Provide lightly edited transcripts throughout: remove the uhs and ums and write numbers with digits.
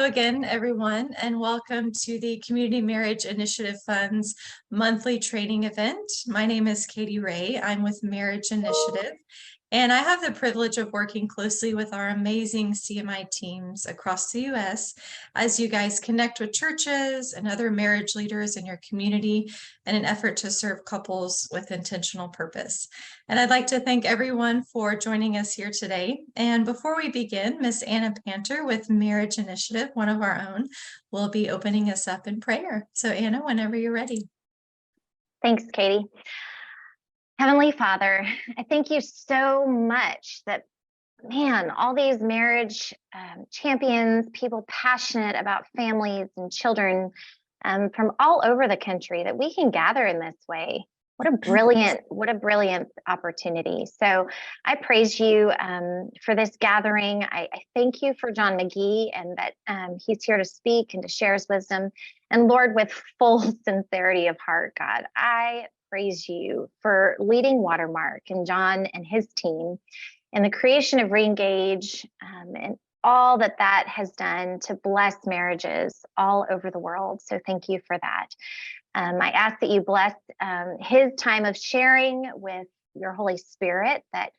Hello again, everyone, and welcome to the Community Marriage Initiative Fund's monthly training event. My name is Katie Ray. I'm with Marriage Initiative, and I have the privilege of working closely with our amazing CMI teams across the U.S. as you guys connect with churches and other marriage leaders in your community in an effort to serve couples with intentional purpose. And I'd like to thank everyone for joining us here today. And before we begin, Miss Anna Panter with Marriage Initiative, one of our own, will be opening us up in prayer. So Anna, whenever you're ready. Thanks, Katie. Heavenly Father, I thank you so much that, man, all these marriage champions, people passionate about families and children from all over the country, that we can gather in this way. What a brilliant opportunity. So I praise you for this gathering. I thank you for John McGee and that he's here to speak and to share his wisdom. And Lord, with full sincerity of heart, God, I praise you for leading Watermark and John and his team in the creation of Reengage and all that has done to bless marriages all over the world. So thank you for that. I ask that you bless his time of sharing with your Holy Spirit, that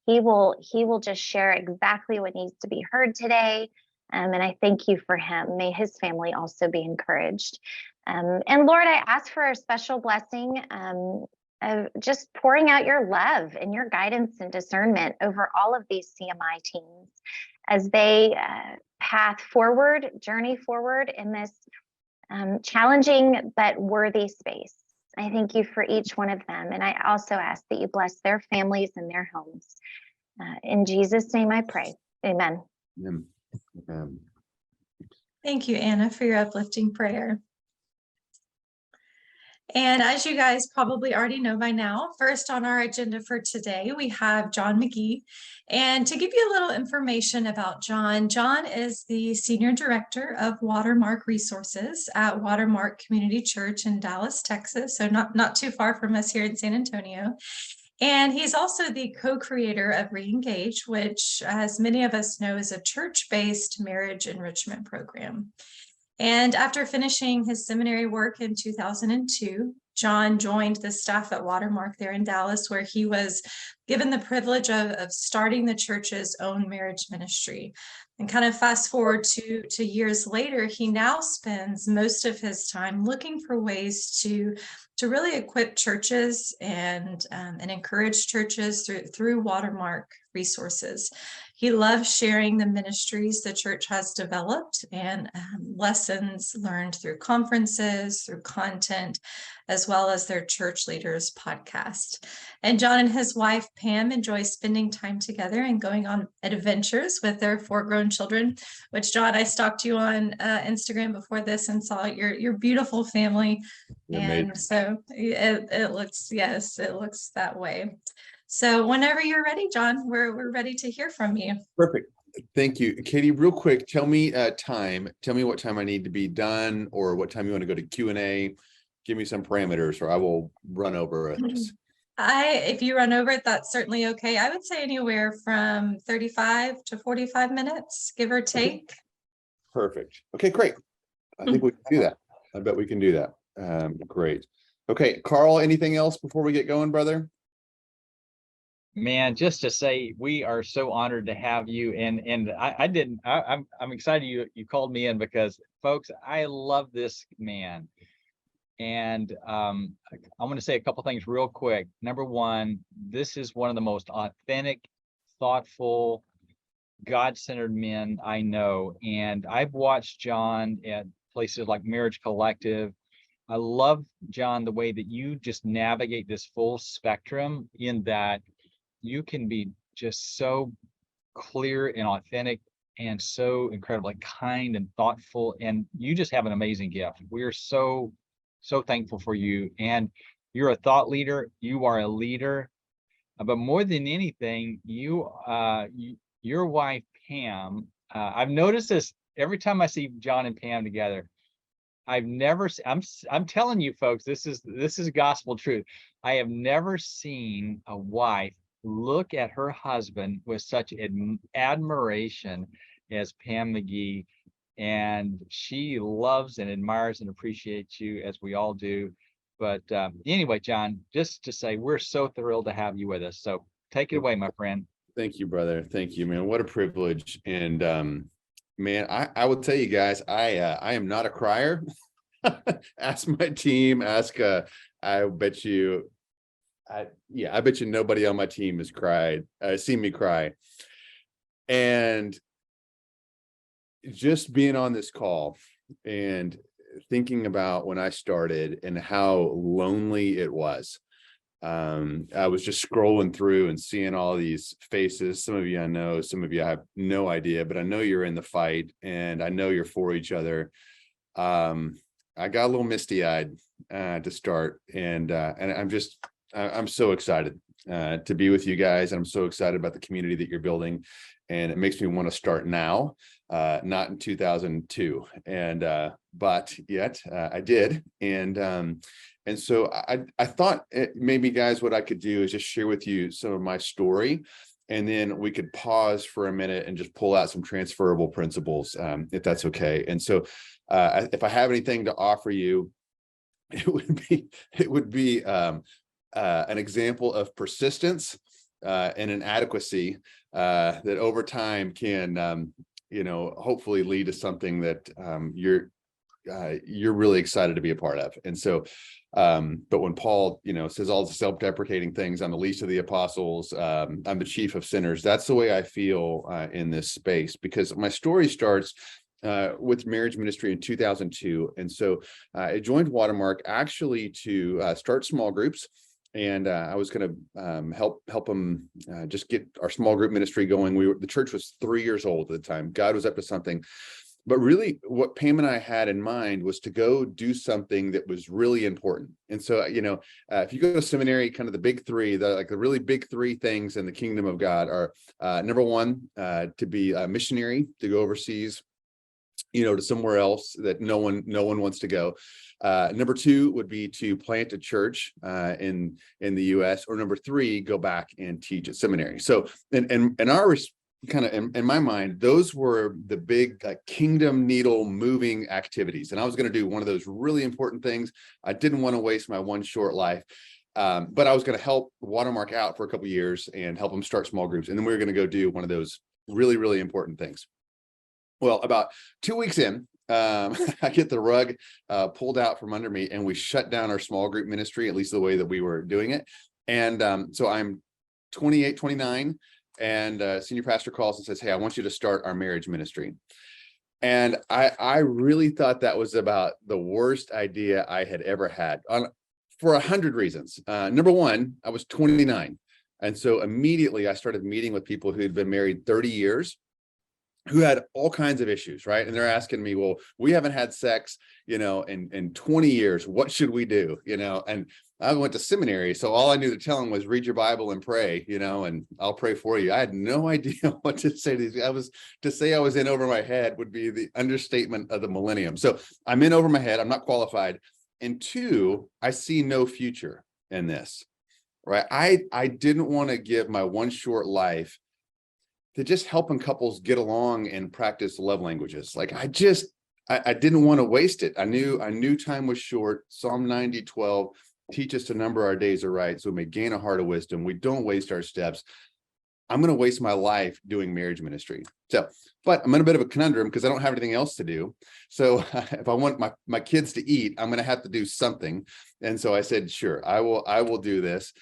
he will just share exactly what needs to be heard today. And I thank you for him. May his family also be encouraged. And Lord, I ask for a special blessing of just pouring out your love and your guidance and discernment over all of these CMI teams as they journey forward in this challenging but worthy space. I thank you for each one of them. And I also ask that you bless their families and their homes. In Jesus' name I pray. Amen. Amen. Thank you, Anna, for your uplifting prayer. And as you guys probably already know by now, first on our agenda for today, we have John McGee. And to give you a little information about John, John is the Senior Director of Watermark Resources at Watermark Community Church in Dallas, Texas, so not too far from us here in San Antonio. And he's also the co-creator of Reengage, which, as many of us know, is a church-based marriage enrichment program. And after finishing his seminary work in 2002, John joined the staff at Watermark there in Dallas, where he was given the privilege of starting the church's own marriage ministry. And kind of fast forward to years later, he now spends most of his time looking for ways to really equip churches and encourage churches through Watermark resources. He loves sharing the ministries the church has developed and lessons learned through conferences, through content, as well as their church leaders podcast. And John and his wife, Pam, enjoy spending time together and going on adventures with their 4 grown children, which, John, I stalked you on Instagram before this and saw your beautiful family. And so it looks that way. So whenever you're ready, John, we're ready to hear from you. Perfect. Thank you. Katie, real quick, tell me time. Tell me what time I need to be done or what time you want to go to Q&A. Give me some parameters or I will run over this. If you run over it, that's certainly okay. I would say anywhere from 35 to 45 minutes, give or take. Okay. Perfect. Okay, great. I think we can do that. I bet we can do that. Great. Okay, Carl, anything else before we get going, brother? Man, just to say we are so honored to have you, and I'm excited you called me in because, folks, I love this man, and I'm going to say a couple things real quick. Number one, this is one of the most authentic, thoughtful, God-centered men I know, and I've watched John at places like Marriage Collective. I love, John, the way that you just navigate this full spectrum in that you can be just so clear and authentic and so incredibly kind and thoughtful, and you just have an amazing gift. We're so thankful for you, and you're a thought leader. You are a leader, but more than anything, your wife Pam. I've noticed this every time I see John and Pam together. I'm telling you, folks, this is gospel truth. I have never seen a wife look at her husband with such admiration as Pam McGee and she loves and admires and appreciates you, as we all do. But anyway, John, just to say, we're so thrilled to have you with us. So take it away, my friend. Thank you, brother. Thank you, man. What a privilege. And man, I will tell you guys, I am not a crier. Ask my team, I bet you nobody on my team has seen me cry. And just being on this call and thinking about when I started and how lonely it was. I was just scrolling through and seeing all these faces. Some of you I know, some of you I have no idea, but I know you're in the fight and I know you're for each other. I got a little misty-eyed to start, and I'm so excited to be with you guys. I'm so excited about the community that you're building, and it makes me want to start now, not in 2002, but yet I did, and so I thought maybe, guys, what I could do is just share with you some of my story, and then we could pause for a minute and just pull out some transferable principles, if that's okay. And so if I have anything to offer you, it would be an example of persistence and an adequacy that over time can hopefully lead to something that you're really excited to be a part of. And so but when Paul says all the self-deprecating things, I'm the least of the apostles, I'm the chief of sinners, that's the way I feel in this space, because my story starts with marriage ministry in 2002. And so I joined Watermark actually to start small groups. And I was going to help them just get our small group ministry going. The church was 3 years old at the time. God was up to something. But really, what Pam and I had in mind was to go do something that was really important. And so, if you go to seminary, kind of the big three, the really big three things in the kingdom of God are number one, to be a missionary, to go overseas, to somewhere else that no one wants to go. Number two would be to plant a church in the U.S., or number three, go back and teach at seminary. So, and our kind of in my mind, those were the big kingdom needle moving activities, and I was going to do one of those really important things. I didn't want to waste my one short life, but I was going to help Watermark out for a couple of years and help them start small groups, and then we were going to go do one of those really, really important things. Well, about 2 weeks in, I get the rug pulled out from under me, and we shut down our small group ministry, at least the way that we were doing it. And so I'm 28, 29, and senior pastor calls and says, "Hey, I want you to start our marriage ministry." And I really thought that was about the worst idea I had ever had, for 100 reasons. Number one, I was 29. And so immediately I started meeting with people who had been married 30 years, who had all kinds of issues, right? And they're asking me, well, we haven't had sex, in 20 years. What should we do? And I went to seminary, so all I knew to tell them was read your Bible and pray, and I'll pray for you. I had no idea what to say to these. To say I was in over my head would be the understatement of the millennium. So I'm in over my head. I'm not qualified. And two, I see no future in this, right? I didn't want to give my one short life to just helping couples get along and practice love languages. I didn't want to waste it. I knew time was short. Psalm 90:12 teach us to number our days aright, so we may gain a heart of wisdom. We don't waste our steps. I'm going to waste my life doing marriage ministry. So, but I'm in a bit of a conundrum because I don't have anything else to do. So if I want my kids to eat, I'm going to have to do something. And so I said, sure, I will do this.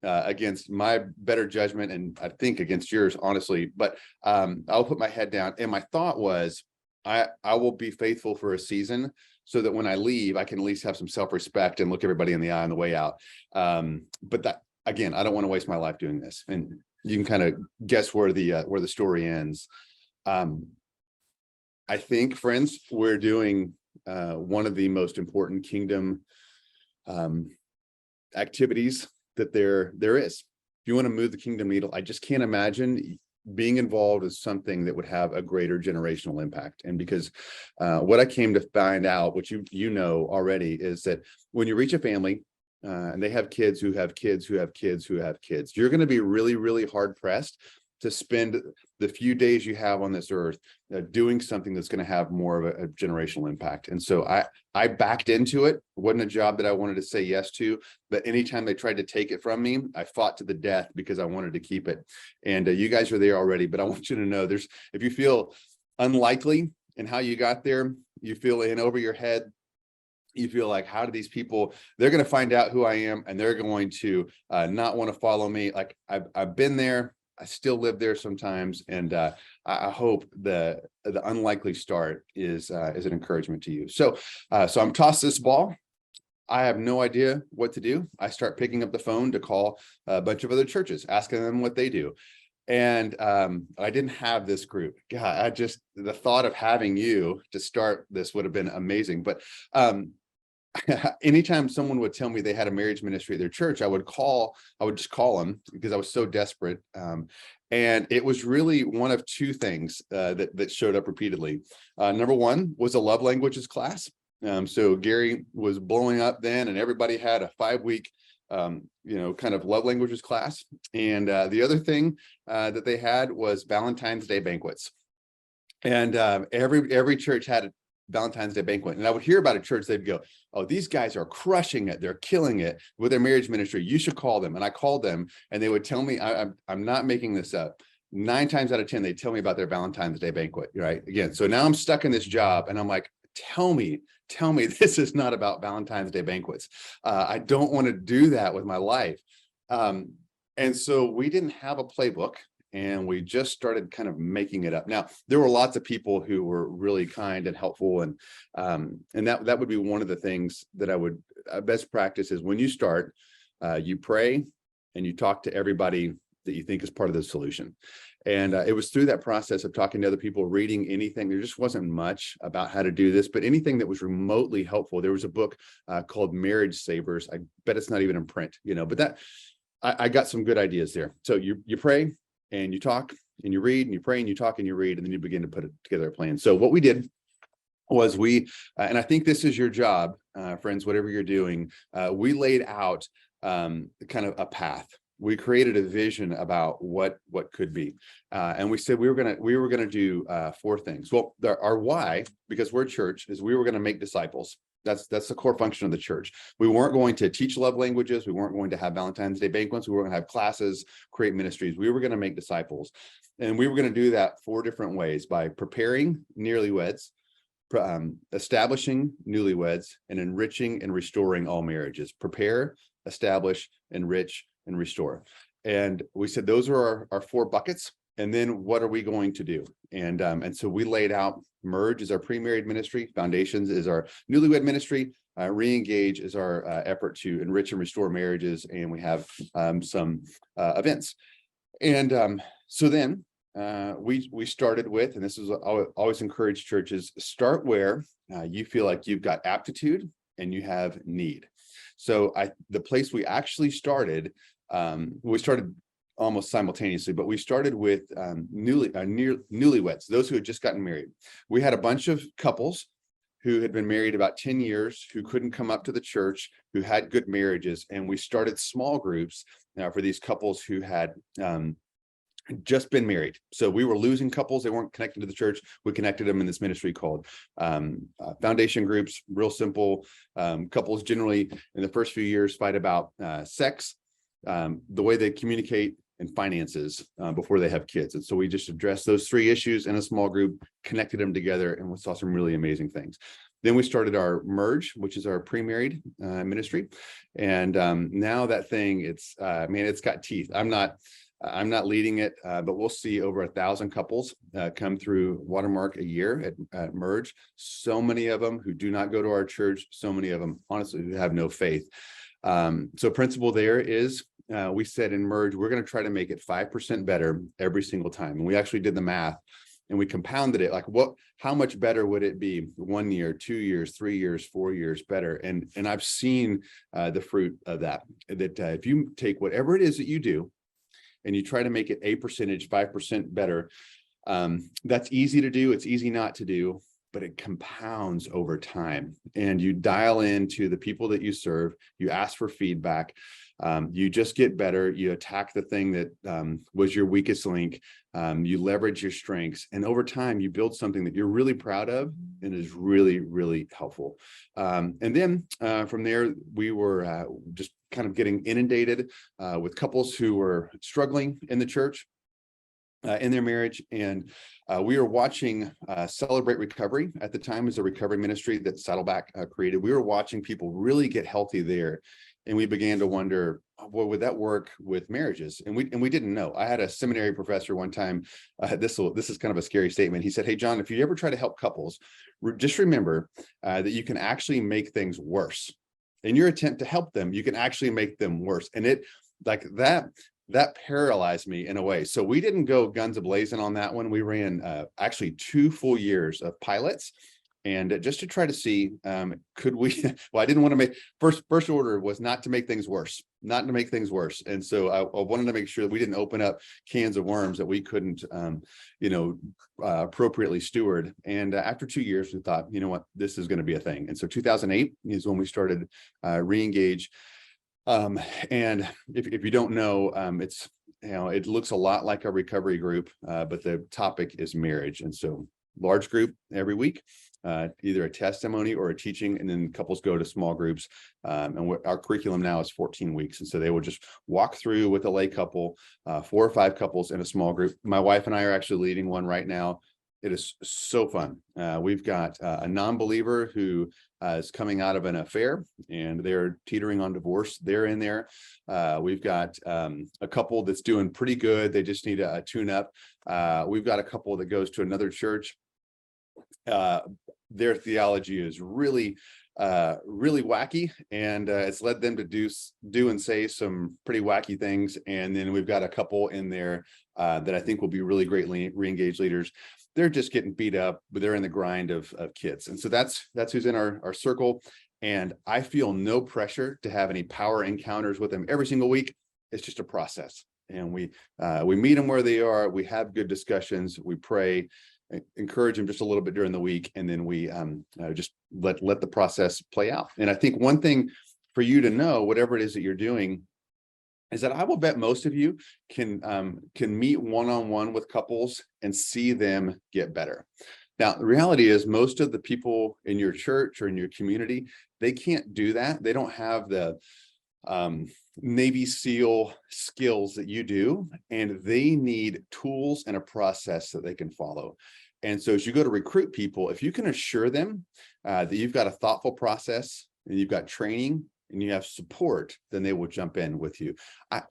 Against my better judgment, and I think against yours, honestly, but I'll put my head down. And my thought was, I will be faithful for a season so that when I leave, I can at least have some self-respect and look everybody in the eye on the way out. But that, again, I don't want to waste my life doing this. And you can kind of guess where the story ends. I think, friends, we're doing one of the most important kingdom activities that there is. If you want to move the kingdom needle, I just can't imagine being involved with something that would have a greater generational impact. And because what I came to find out, which you know already, is that when you reach a family and they have kids who have kids who have kids who have kids, you're going to be really, really hard pressed to spend the few days you have on this earth doing something that's going to have more of a generational impact. And so I backed into it. It wasn't a job that I wanted to say yes to, but anytime they tried to take it from me, I fought to the death because I wanted to keep it. And you guys are there already, but I want you to know if you feel unlikely in how you got there, you feel in over your head, you feel like, how do these people, they're going to find out who I am and they're going to not want to follow me. Like I've been there. I still live there sometimes. And I hope the unlikely start is an encouragement to you. So I'm tossed this ball. I have no idea what to do. I start picking up the phone to call a bunch of other churches, asking them what they do. And I didn't have this group. God, the thought of having you to start this would have been amazing. But anytime someone would tell me they had a marriage ministry at their church, I would just call them because I was so desperate. And it was really one of two things that showed up repeatedly. Number one was a love languages class. So Gary was blowing up then, and everybody had a 5-week kind of love languages class. And the other thing that they had was Valentine's Day banquets. And every church had a Valentine's Day banquet. And I would hear about a church, they'd go, oh, these guys are crushing it. They're killing it with their marriage ministry. You should call them. And I called them and they would tell me, I'm not making this up. 9 times out of 10, they tell me about their Valentine's Day banquet, right? Again, so now I'm stuck in this job and I'm like, tell me this is not about Valentine's Day banquets. I don't want to do that with my life. And so we didn't have a playbook. And we just started kind of making it up. Now, there were lots of people who were really kind and helpful. And that would be one of the things that I would, best practice is when you start, you pray and you talk to everybody that you think is part of the solution. And it was through that process of talking to other people, reading anything. There just wasn't much about how to do this, but anything that was remotely helpful. There was a book called Marriage Savers. I bet it's not even in print, but that I got some good ideas there. So you pray, and you talk and you read and you pray and you talk and you read, and then you begin to put together a plan. So what we did was and I think this is your job, friends, whatever you're doing, we laid out kind of a path. We created a vision about what could be. And we said we were gonna do 4 things. Well, our why, because we're a church, is we were gonna make disciples. That's the core function of the church. We weren't going to teach love languages. We weren't going to have Valentine's Day banquets. We weren't going to have classes, create ministries. We were going to make disciples. And we were going to do that 4 different ways: by preparing nearlyweds, establishing newlyweds, and enriching and restoring all marriages. Prepare, establish, enrich, and restore. And we said those are our 4 buckets. And then what are we going to do? And so we laid out Merge is our pre-married ministry, Foundations is our newlywed ministry, Re-engage is our effort to enrich and restore marriages, and we have some events. And so then we started with, and this is always encourage churches, start where you feel like you've got aptitude and you have need. So the place we actually started, we started almost simultaneously, but we started with newlyweds, those who had just gotten married. We had a bunch of couples who had been married about 10 years, who couldn't come up to the church, who had good marriages. And we started small groups for these couples who had just been married. So we were losing couples. They weren't connected to the church. We connected them in this ministry called foundation groups. Real simple. Couples generally in the first few years fight about sex, the way they communicate, and finances before they have kids. And so we just addressed those 3 issues in a small group, connected them together, and we saw some really amazing things. Then we started our Merge, which is our pre-married ministry. And now that thing, it's got teeth. I'm not leading it, but we'll see over 1,000 couples come through Watermark a year at Merge. So many of them who do not go to our church, so many of them, honestly, who have no faith. So principle there is, we said in Merge, we're going to try to make it 5% better every single time. And we actually did the math and we compounded it. Like how much better would it be 1 year, 2 years, 3 years, 4 years better? And I've seen the fruit of that if you take whatever it is that you do and you try to make it a percentage, 5% better, that's easy to do. It's easy not to do. but it compounds over time. And you dial into the people that you serve, you ask for feedback, you just get better, you attack the thing that was your weakest link, you leverage your strengths, and over time you build something that you're really proud of and is really, really helpful. And then from there, we were just kind of getting inundated with couples who were struggling in the church, in their marriage. And we were watching Celebrate Recovery at the time, as a recovery ministry that Saddleback created. We were watching people really get healthy there. And we began to wonder, well, would that work with marriages? And we didn't know. I had a seminary professor one time, this is kind of a scary statement. He said, hey, John, if you ever try to help couples, just remember that you can actually make things worse. In your attempt to help them, you can actually make them worse. And it, like that paralyzed me in a way. So we didn't go guns a-blazing on that one. We ran actually 2 full years of pilots, and just to try to see, could we, well, I didn't want to make, first order was not to make things worse, And so I wanted to make sure that we didn't open up cans of worms that we couldn't, appropriately steward. And after 2 years, we thought, you know what, this is going to be a thing. And so 2008 is when we started Reengage. And if you don't know, it's, it looks a lot like a recovery group, but the topic is marriage. And so large group every week, either a testimony or a teaching, and then couples go to small groups. And our curriculum now is 14 weeks. And so they will just walk through with a lay couple, 4 or 5 couples in a small group. My wife and I are actually leading one right now. It is so fun. We've got a non-believer who is coming out of an affair, and they're teetering on divorce. They're in there. We've got a couple that's doing pretty good. They just need a tune up. We've got a couple that goes to another church. Their theology is really wacky, and it's led them to do and say some pretty wacky things. And then we've got a couple in there that I think will be really great Reengage leaders. They're just getting beat up, but they're in the grind of kids. And so that's who's in our circle. And I feel no pressure to have any power encounters with them every single week. It's just a process. And we meet them where they are. We have good discussions. We pray, encourage them just a little bit during the week. And then we just let the process play out. And I think one thing for you to know, whatever it is that you're doing, is that I will bet most of you can meet one-on-one with couples and see them get better. Now, the reality is most of the people in your church or in your community, they can't do that. They don't have the Navy SEAL skills that you do, and they need tools and a process that they can follow. And so as you go to recruit people, if you can assure them that you've got a thoughtful process and you've got training and you have support, then they will jump in with you.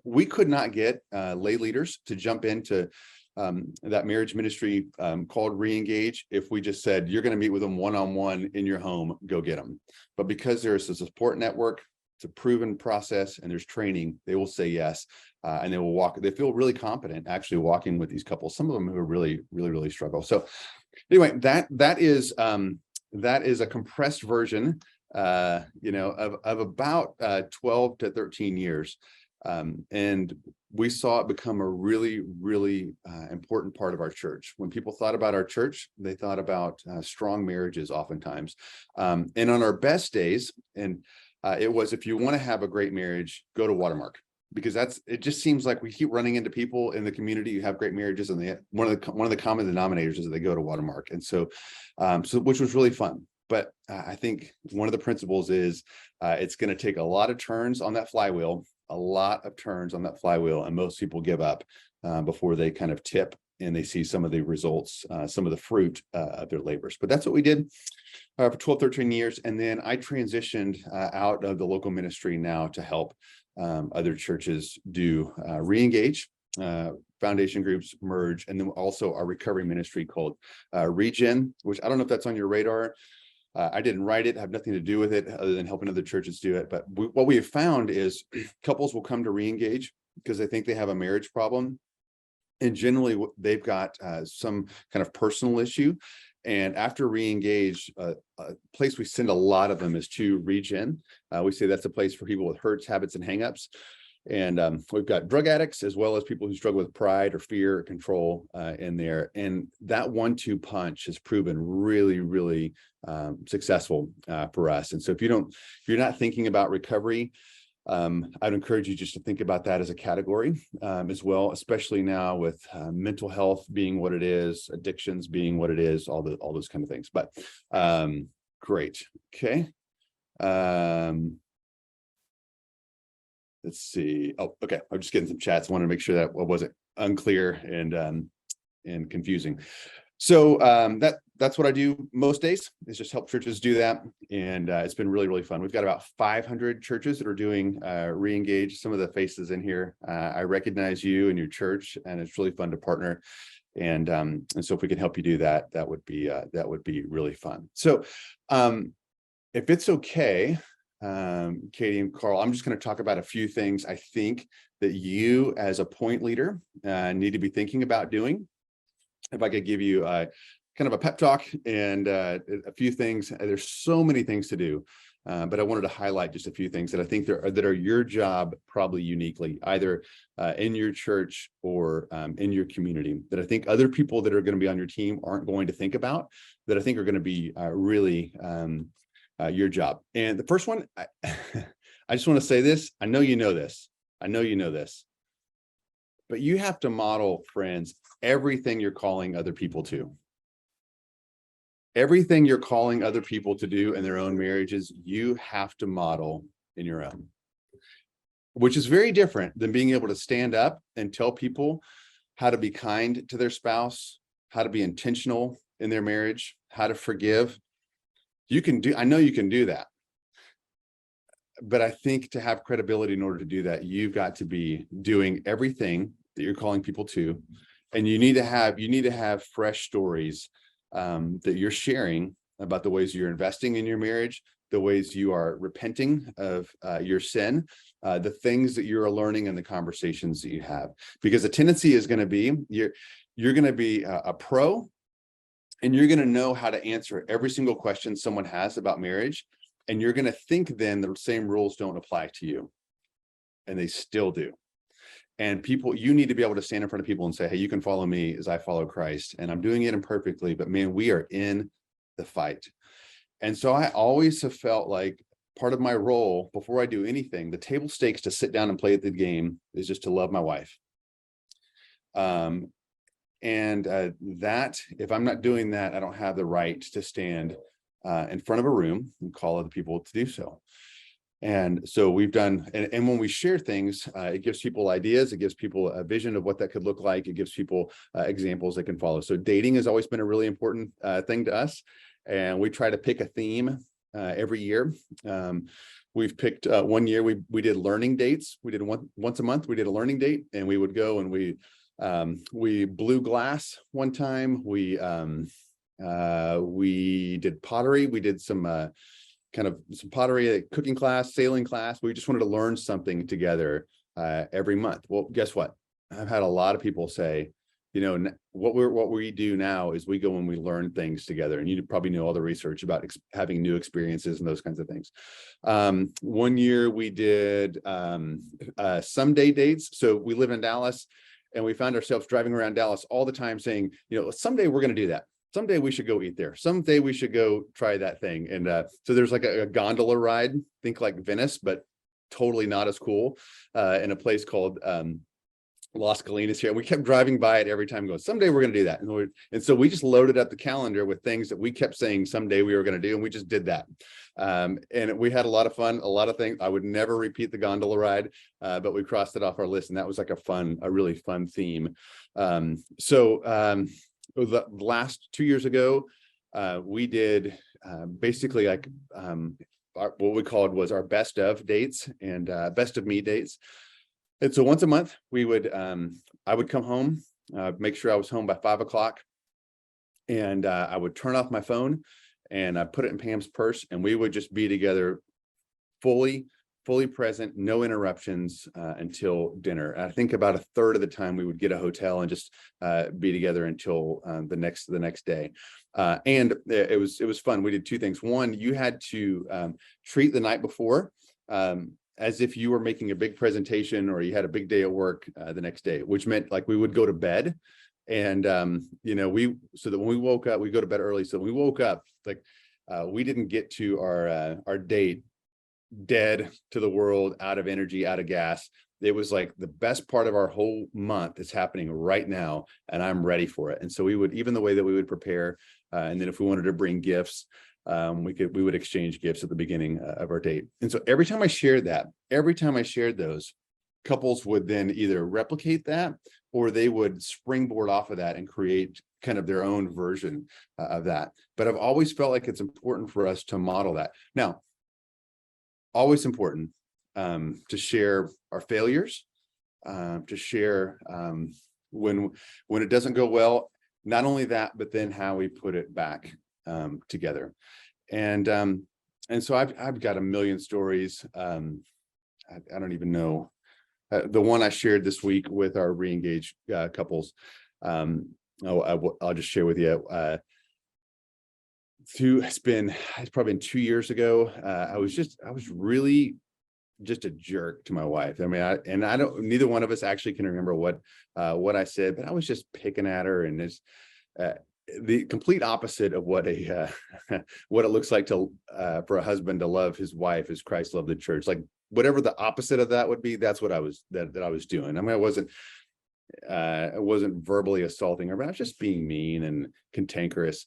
We could not get lay leaders to jump into that marriage ministry called Reengage if we just said, you're going to meet with them one-on-one in your home, go get them. But because there's a support network, it's a proven process, and there's training, they will say yes. And they will walk, they feel really confident actually walking with these couples, some of them who are really struggle. So anyway, that is a compressed version of about 12 to 13 years. And we saw it become a really important part of our church. When people thought about our church, they thought about strong marriages oftentimes. And on our best days, and it was, if you want to have a great marriage, go to Watermark, because it just seems like we keep running into people in the community who have great marriages, and one of the common denominators is that they go to Watermark. And so which was really fun. But I think one of the principles is it's going to take a lot of turns on that flywheel, and most people give up before they kind of tip and they see some of the results, some of the fruit of their labors. But that's what we did for 12, 13 years. And then I transitioned out of the local ministry now to help other churches do Reengage, foundation groups merge, and then also our recovery ministry called Regen, which I don't know if that's on your radar. I didn't write it, have nothing to do with it other than helping other churches do it. But what we have found is couples will come to Reengage because they think they have a marriage problem. And generally they've got some kind of personal issue. And after Reengage, a place we send a lot of them is to Regen. We say that's a place for people with hurts, habits, and hangups. And we've got drug addicts as well as people who struggle with pride or fear or control in there. And that 1-2 punch has proven really, really successful for us. And so if you're not thinking about recovery, I'd encourage you just to think about that as a category as well, especially now with mental health being what it is, addictions being what it is, all those kind of things. But great. Okay. Let's see. Oh, okay. I'm just getting some chats. I want to make sure that wasn't unclear and confusing. So that's what I do most days, is just help churches do that. And it's been really, really fun. We've got about 500 churches that are doing re-engage. Some of the faces in here, I recognize you and your church, and it's really fun to partner. And so if we can help you do that, that would be really fun. So if it's okay, Katie and Carl, I'm just going to talk about a few things I think that you as a point leader need to be thinking about doing. If I could give you kind of a pep talk and a few things. There's so many things to do, but I wanted to highlight just a few things that I think that are your job, probably uniquely, either in your church or in your community, that I think other people that are going to be on your team aren't going to think about, that I think are going to be really your job. And the first one, I just want to say this. I know you know this. But you have to model, friends, everything you're calling other people to. Everything you're calling other people to do in their own marriages, you have to model in your own, which is very different than being able to stand up and tell people how to be kind to their spouse, how to be intentional in their marriage, how to forgive. I know you can do that. But I think to have credibility in order to do that, you've got to be doing everything that you're calling people to. And you need to have fresh stories that you're sharing about the ways you're investing in your marriage, the ways you are repenting of your sin, the things that you're learning and the conversations that you have. Because the tendency is going to be, you're going to be a pro, and you're going to know how to answer every single question someone has about marriage. And you're going to think then the same rules don't apply to you. And they still do. And you need to be able to stand in front of people and say, hey, you can follow me as I follow Christ. And I'm doing it imperfectly, but man, we are in the fight. And so I always have felt like part of my role before I do anything, the table stakes to sit down and play at the game is just to love my wife. That if I'm not doing that, I don't have the right to stand in front of a room and call other people to do so. And so we've done, and when we share things, it gives people ideas, it gives people a vision of what that could look like, it gives people examples they can follow. So dating has always been a really important thing to us, and we try to pick a theme every year. We've picked one year we did learning dates. We did once a month. We did a learning date, and we would go and we blew glass one time. We did pottery. We did some pottery, cooking class, sailing class. We just wanted to learn something together every month. Well, guess what? I've had a lot of people say, what we do now is we go and we learn things together. And you probably know all the research about having new experiences and those kinds of things. One year we did someday dates. So we live in Dallas, and we found ourselves driving around Dallas all the time saying, someday we're going to do that. Someday we should go eat there. Someday we should go try that thing. And so there's like a gondola ride, think like Venice, but totally not as cool, in a place called Las Colinas here. And we kept driving by it every time going, someday we're going to do that. And so we just loaded up the calendar with things that we kept saying someday we were going to do. And we just did that. And we had a lot of fun, a lot of things. I would never repeat the gondola ride, but we crossed it off our list. And that was like a really fun theme. The last 2 years ago, we did basically like what we called was our best of dates and best of me dates. And so once a month, I would come home, make sure I was home by 5 o'clock, and I would turn off my phone and I put it in Pam's purse, and we would just be together fully present, no interruptions until dinner. I think about a third of the time we would get a hotel and just be together until the next day. And it was fun. We did two things. One, you had to treat the night before as if you were making a big presentation or you had a big day at work the next day, which meant like we would go to bed. And, so that when we woke up, we go to bed early. So when we woke up, like we didn't get to our date dead to the world, out of energy, out of gas. It was like the best part of our whole month is happening right now, and I'm ready for it. And so we would, even the way that we would prepare, and then if we wanted to bring gifts, we would exchange gifts at the beginning of our date. And so every time I shared those, couples would then either replicate that or they would springboard off of that and create kind of their own version of that. But I've always felt like it's important for us to model that. Now, always important to share our failures, to share when it doesn't go well. Not only that, but then how we put it back together. And so I've got a million stories. I don't even know. The one I shared this week with our re-engaged couples. I'll just share with you. It's probably been 2 years ago. I was really just a jerk to my wife. I mean, neither one of us actually can remember what I said, but I was just picking at her, and it's the complete opposite of what what it looks like to for a husband to love his wife as Christ loved the church. Like whatever the opposite of that would be, that's what I was doing. I mean, I wasn't verbally assaulting her, but I was just being mean and cantankerous.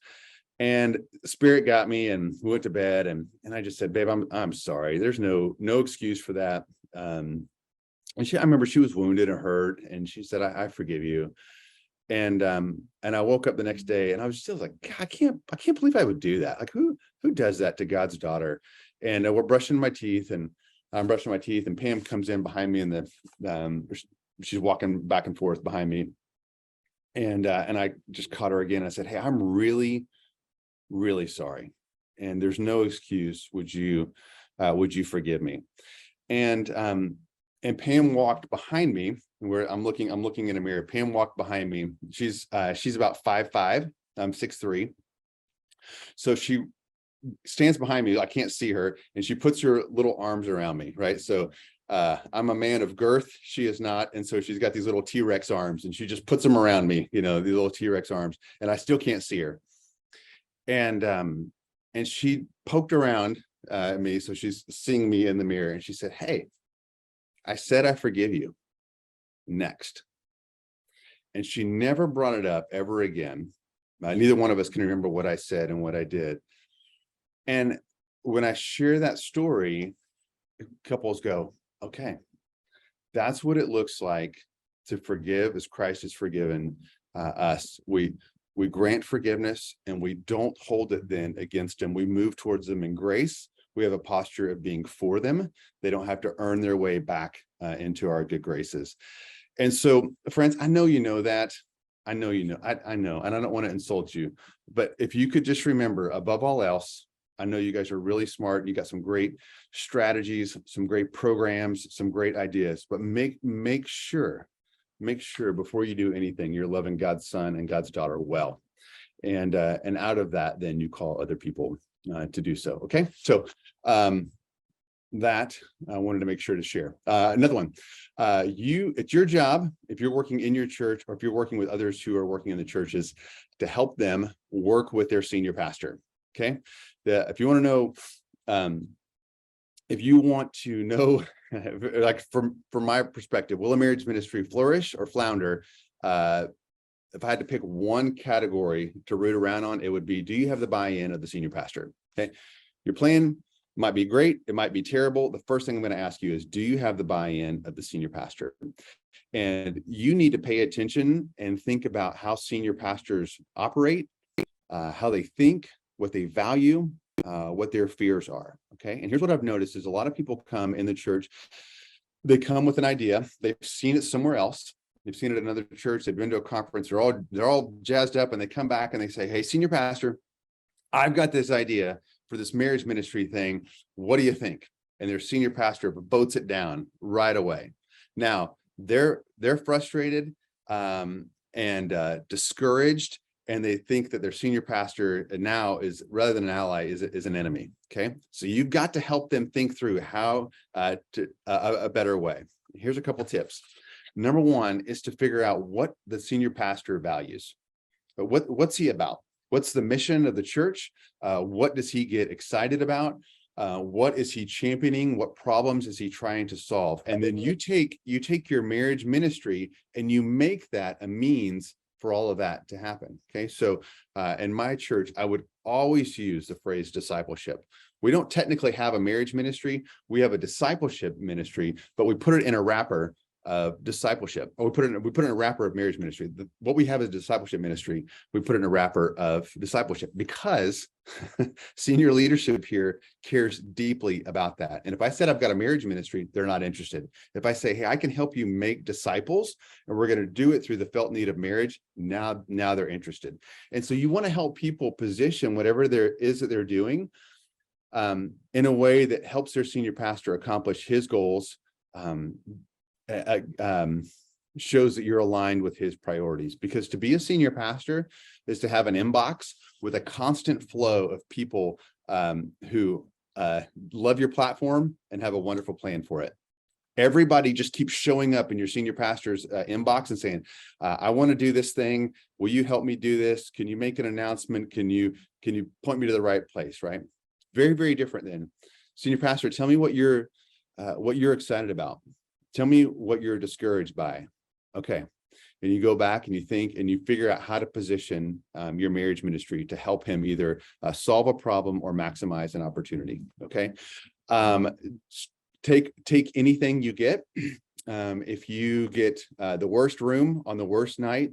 And Spirit got me, and we went to bed, and I just said, babe, I'm sorry. There's no excuse for that. And I remember she was wounded and hurt, and she said, I forgive you. And I woke up the next day, and I was still like, God, I can't believe I would do that. Like who does that to God's daughter? And we're brushing my teeth, and I'm brushing my teeth, and Pam comes in behind me, and she's walking back and forth behind me. And I just caught her again. I said, hey, I'm really, really sorry. And there's no excuse. Would you forgive me? And Pam walked behind me where I'm looking in a mirror. Pam walked behind me. She's about 5'5". I'm 6'3". So she stands behind me. I can't see her. And she puts her little arms around me. Right. So I'm a man of girth. She is not. And so she's got these little T-Rex arms, and she just puts them around me, these little T-Rex arms, and I still can't see her. And she poked around at me. So she's seeing me in the mirror, and she said, hey, I said, I forgive you. Next. And she never brought it up ever again. Neither one of us can remember what I said and what I did. And when I share that story, couples go, okay, that's what it looks like to forgive as Christ has forgiven us. We grant forgiveness, and we don't hold it then against them. We move towards them in grace. We have a posture of being for them. They don't have to earn their way back into our good graces. And so, friends, I know you know that. I know you know. I know, and I don't want to insult you. But if you could just remember, above all else, I know you guys are really smart. You got some great strategies, some great programs, some great ideas. But make sure before you do anything, you're loving God's son and God's daughter well. And out of that, then you call other people to do so. Okay. So that I wanted to make sure to share. Another one, it's your job, if you're working in your church or if you're working with others who are working in the churches, to help them work with their senior pastor. Okay. If you want to know, if you want to know, like from my perspective, will a marriage ministry flourish or flounder? If I had to pick one category to root around on, it would be, do you have the buy-in of the senior pastor? Okay. Your plan might be great. It might be terrible. The first thing I'm going to ask you is, do you have the buy-in of the senior pastor? And you need to pay attention and think about how senior pastors operate, how they think, what they value, what their fears are. Okay. And here's what I've noticed is a lot of people come in the church, they come with an idea, they've seen it somewhere else, they've seen it at another church, they've been to a conference, they're all jazzed up, and they come back and they say, hey, senior pastor, I've got this idea for this marriage ministry thing. What do you think? And their senior pastor votes it down right away. Now they're frustrated and discouraged and they think that their senior pastor now is, rather than an ally, is an enemy. Okay, so you've got to help them think through how to a better way. Here's a couple tips. Number one is to figure out what the senior pastor values. What's he about? What's the mission of the church? What does he get excited about? What is he championing? What problems is he trying to solve? And then you take your marriage ministry and you make that a means for all of that to happen. Okay, so in my church, I would always use the phrase discipleship. We don't technically have a marriage ministry. We have a discipleship ministry, but we put it in a wrapper of discipleship. Or we put it in a wrapper of marriage ministry. What we have is discipleship ministry. We put it in a wrapper of discipleship because senior leadership here cares deeply about that. And if I said I've got a marriage ministry, they're not interested. If I say, hey, I can help you make disciples, and we're going to do it through the felt need of marriage, now they're interested. And so you want to help people position whatever there is that they're doing in a way that helps their senior pastor accomplish his goals. Shows that you're aligned with his priorities, because to be a senior pastor is to have an inbox with a constant flow of people who love your platform and have a wonderful plan for it. Everybody just keeps showing up in your senior pastor's inbox and saying, I want to do this thing. Will you help me do this? Can you make an announcement? Can you point me to the right place? Right? Very, very different than senior pastor. Tell me what you're excited about. Tell me what you're discouraged by. Okay. And you go back and you think and you figure out how to position your marriage ministry to help him either solve a problem or maximize an opportunity. Okay. Take anything you get. If you get the worst room on the worst night,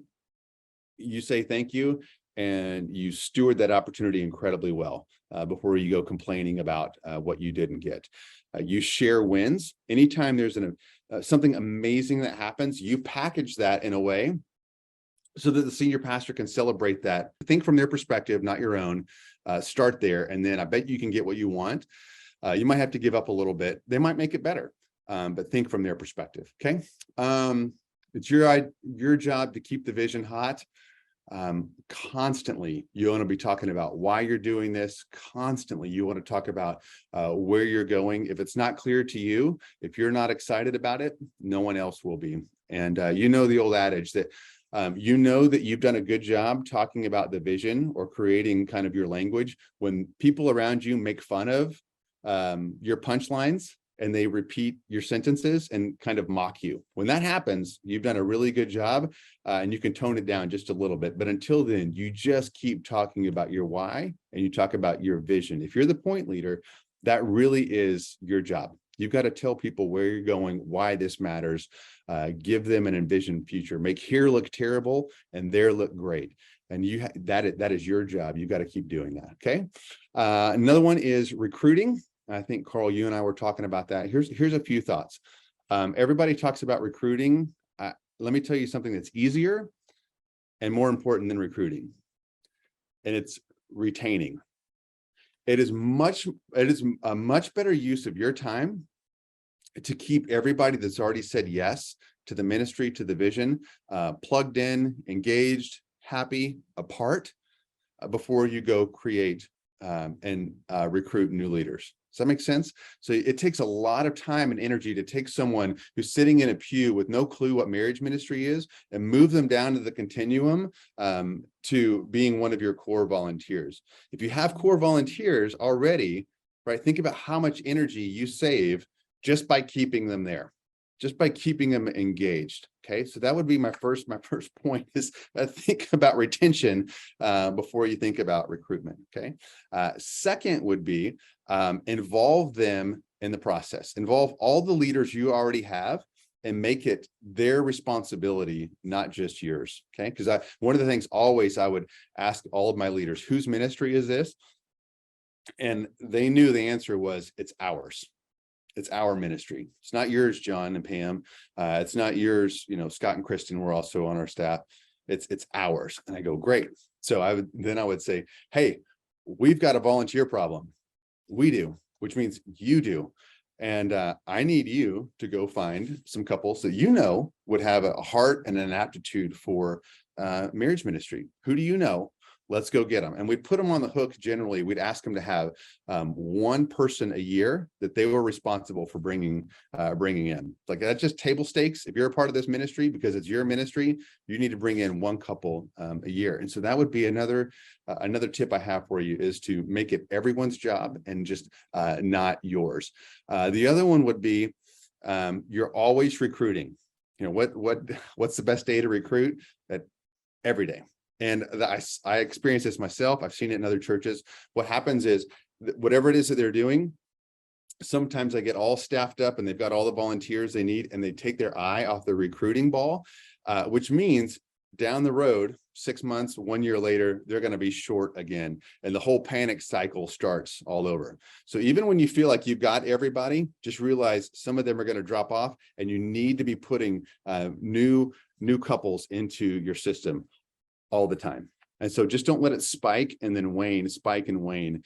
you say thank you and you steward that opportunity incredibly well before you go complaining about what you didn't get. You share wins. Anytime there's something amazing that happens, you package that in a way so that the senior pastor can celebrate that. Think from their perspective, not your own. Start there, and then I bet you can get what you want. You might have to give up a little bit. They might make it better, but think from their perspective. Okay, it's your job to keep the vision hot. Constantly, you want to be talking about why you're doing this. Constantly, you want to talk about where you're going. If it's not clear to you, if you're not excited about it, no one else will be. And you know the old adage that you know that you've done a good job talking about the vision or creating kind of your language when people around you make fun of your punchlines and they repeat your sentences and kind of mock you. When that happens, you've done a really good job and you can tone it down just a little bit. But until then, you just keep talking about your why and you talk about your vision. If you're the point leader, that really is your job. You've got to tell people where you're going, why this matters, give them an envisioned future, make here look terrible and there look great. And that is your job. You've got to keep doing that. Okay. Another one is recruiting. I think, Carl, you and I were talking about that. Here's a few thoughts. Everybody talks about recruiting. Let me tell you something that's easier and more important than recruiting. And it's retaining. It is a much better use of your time to keep everybody that's already said yes to the ministry, to the vision, plugged in, engaged, happy, apart, before you go create and recruit new leaders. Does that make sense? So it takes a lot of time and energy to take someone who's sitting in a pew with no clue what marriage ministry is and move them down to the continuum to being one of your core volunteers. If you have core volunteers already, right, think about how much energy you save just by keeping them there, just by keeping them engaged. Okay, so that would be my first point is think about retention before you think about recruitment. Okay, second would be involve them in the process. Involve all the leaders you already have and make it their responsibility, not just yours. Okay, because one of the things always I would ask all of my leaders, whose ministry is this? And they knew the answer was, it's ours. It's our ministry. It's not yours, John and Pam. It's not yours. You know, Scott and Kristen were also on our staff. It's ours. And I go, great. So I would say, hey, we've got a volunteer problem. We do, which means you do. And I need you to go find some couples that you know would have a heart and an aptitude for marriage ministry. Who do you know? Let's go get them. And we'd put them on the hook. Generally, we'd ask them to have one person a year that they were responsible for bringing in. Like, that's just table stakes. If you're a part of this ministry, because it's your ministry, you need to bring in one couple a year. And so that would be another tip I have for you, is to make it everyone's job and just not yours. The other one would be, you're always recruiting. You know, what's the best day to recruit? Every day. And I experienced this myself. I've seen it in other churches. What happens is, whatever it is that they're doing, sometimes they get all staffed up and they've got all the volunteers they need, and they take their eye off the recruiting ball, which means down the road, 6 months, 1 year later, they're going to be short again. And the whole panic cycle starts all over. So even when you feel like you've got everybody, just realize some of them are going to drop off, and you need to be putting new couples into your system all the time. And so just don't let it spike and then wane, spike and wane.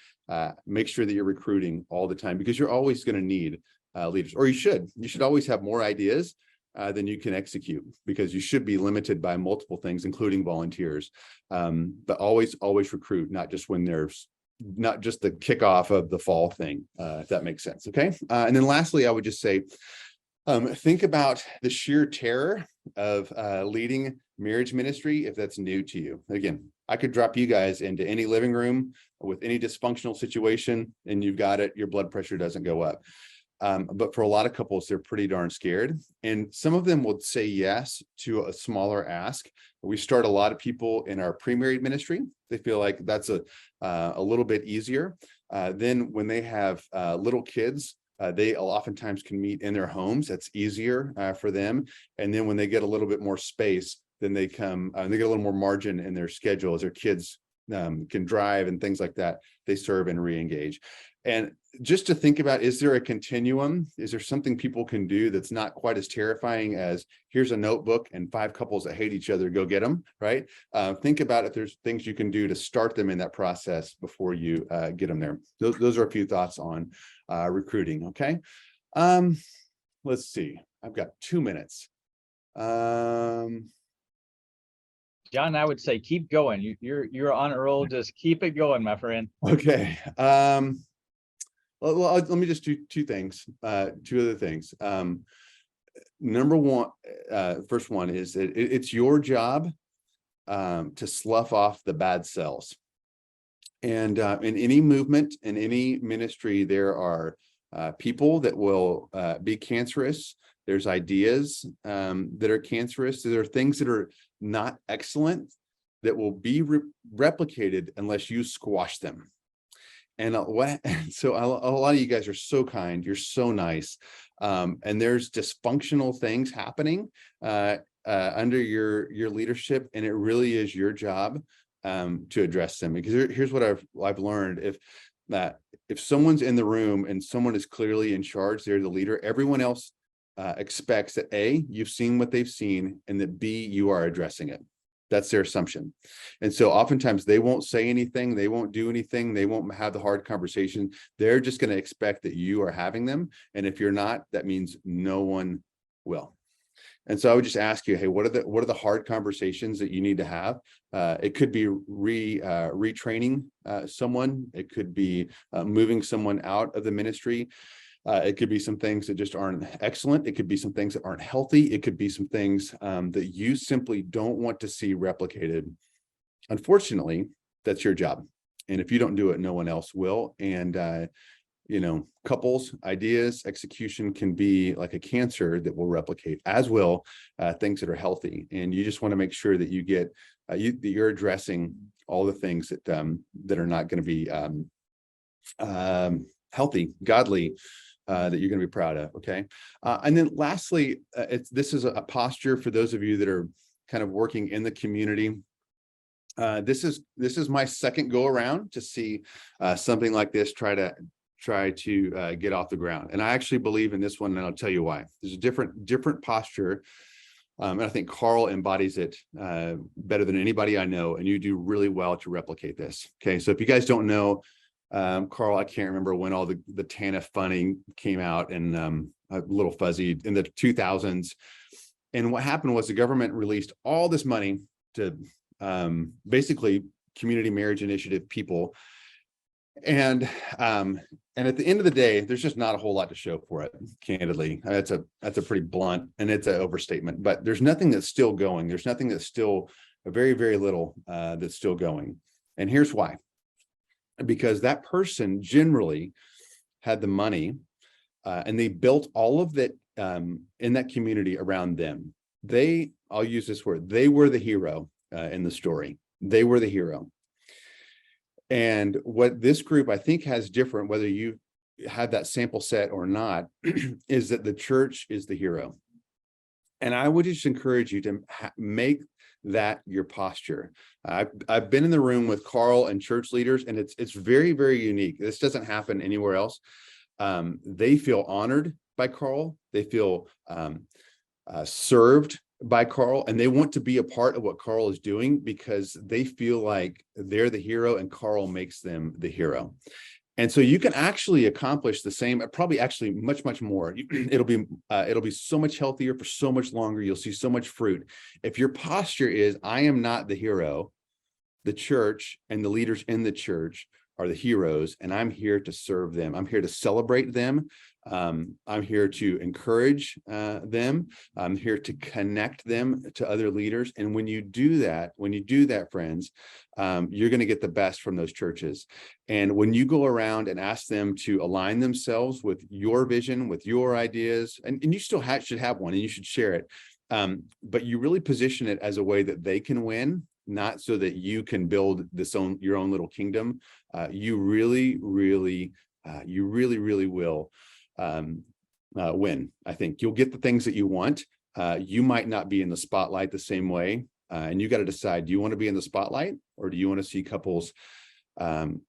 Make sure that you're recruiting all the time, because you're always going to need leaders, or you should always have more ideas than you can execute, because you should be limited by multiple things, including volunteers. But always recruit, not just the kickoff of the fall thing, if that makes sense. Okay. And then lastly, I would just say, think about the sheer terror of leading marriage ministry if that's new to you. Again, I could drop you guys into any living room with any dysfunctional situation, and you've got it. Your blood pressure doesn't go up. But for a lot of couples, they're pretty darn scared. And some of them will say yes to a smaller ask. We start a lot of people in our pre-married ministry. They feel like that's a little bit easier. Then when they have little kids, they oftentimes can meet in their homes. That's easier for them. And then when they get a little bit more space, then they get a little more margin in their schedule as their kids can drive and things like that. They serve and re-engage. And just to think about, is there a continuum? Is there something people can do that's not quite as terrifying as, here's a notebook and 5 couples that hate each other, go get them, right? Think about if there's things you can do to start them in that process before you get them there. Those are a few thoughts on recruiting, okay? Let's see, I've got 2 minutes. John, I would say keep going. You're on a roll. Just keep it going, my friend. Okay. Well, let me just do 2 things, 2 other things. Number one, first one is that it's your job to slough off the bad cells. And in any movement, in any ministry, there are people that will be cancerous. There's ideas that are cancerous. There are things that are not excellent that will be replicated unless you squash them. And so a lot of you guys are so kind. You're so nice. And there's dysfunctional things happening under your leadership, and it really is your job to address them. Because here's what I've learned: if someone's in the room and someone is clearly in charge, they're the leader, everyone else expects that A, you've seen what they've seen, and that B, you are addressing it. That's their assumption. And so oftentimes they won't say anything, they won't do anything, they won't have the hard conversation. They're just going to expect that you are having them. And if you're not, that means no one will. And so I would just ask you, hey, what are the hard conversations that you need to have? It could be retraining someone. It could be moving someone out of the ministry. It could be some things that just aren't excellent. It could be some things that aren't healthy. It could be some things that you simply don't want to see replicated. Unfortunately, that's your job. And if you don't do it, no one else will. And, couples, ideas, execution can be like a cancer that will replicate, as will things that are healthy. And you just want to make sure that you get, that you're addressing all the things that are not going to be healthy, godly, that you're going to be proud of. Okay. And then lastly, this is a posture for those of you that are kind of working in the community. This is my second go around to see something like this try to get off the ground. And I actually believe in this one, and I'll tell you why. There's a different posture. And I think Carl embodies it better than anybody I know, and you do really well to replicate this. Okay. So if you guys don't know, Carl, I can't remember when all the TANF funding came out, and a little fuzzy in the 2000s. And what happened was the government released all this money to basically community marriage initiative people. And at the end of the day, there's just not a whole lot to show for it, candidly. That's a pretty blunt, and it's an overstatement, but there's nothing that's still going. There's nothing that's still very, very little that's still going. And here's why. Because that person generally had the money and they built all of that in that community around them. I'll use this word, they were the hero in the story. They were the hero. And what this group, I think, has different, whether you have that sample set or not, is that the church is the hero. And I would just encourage you to make that your posture. I've been in the room with Carl and church leaders, and it's very, very unique. This doesn't happen anywhere else. They feel honored by Carl. They feel served by Carl, and they want to be a part of what Carl is doing because they feel like they're the hero and Carl makes them the hero. And so you can actually accomplish the same, probably actually much, much more. It'll be so much healthier for so much longer. You'll see so much fruit. If your posture is, I am not the hero, the church and the leaders in the church are the heroes, and I'm here to serve them. I'm here to celebrate them. I'm here to encourage them. I'm here to connect them to other leaders. And when you do that, friends, you're going to get the best from those churches. And when you go around and ask them to align themselves with your vision, with your ideas, and you still should have one and you should share it. But you really position it as a way that they can win, not so that you can build your own little kingdom. You really will win. I think you'll get the things that you want. You might not be in the spotlight the same way. And you got to decide, do you want to be in the spotlight, or do you want to see couples